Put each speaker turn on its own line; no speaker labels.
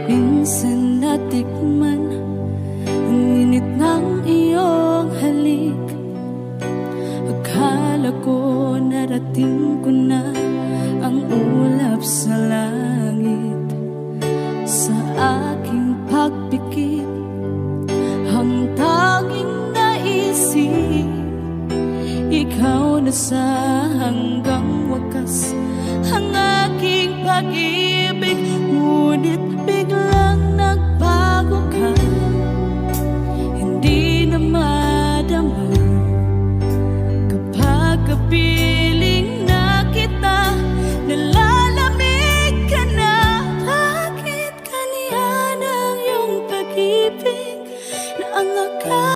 Minsan natikman ang init ng iyong halik. Akala ko narating ko na ang ulap sa langit. Sa aking pagpikit, ang tanging naisip, ikaw na sa hanggang wakas ang aking pag-ibig.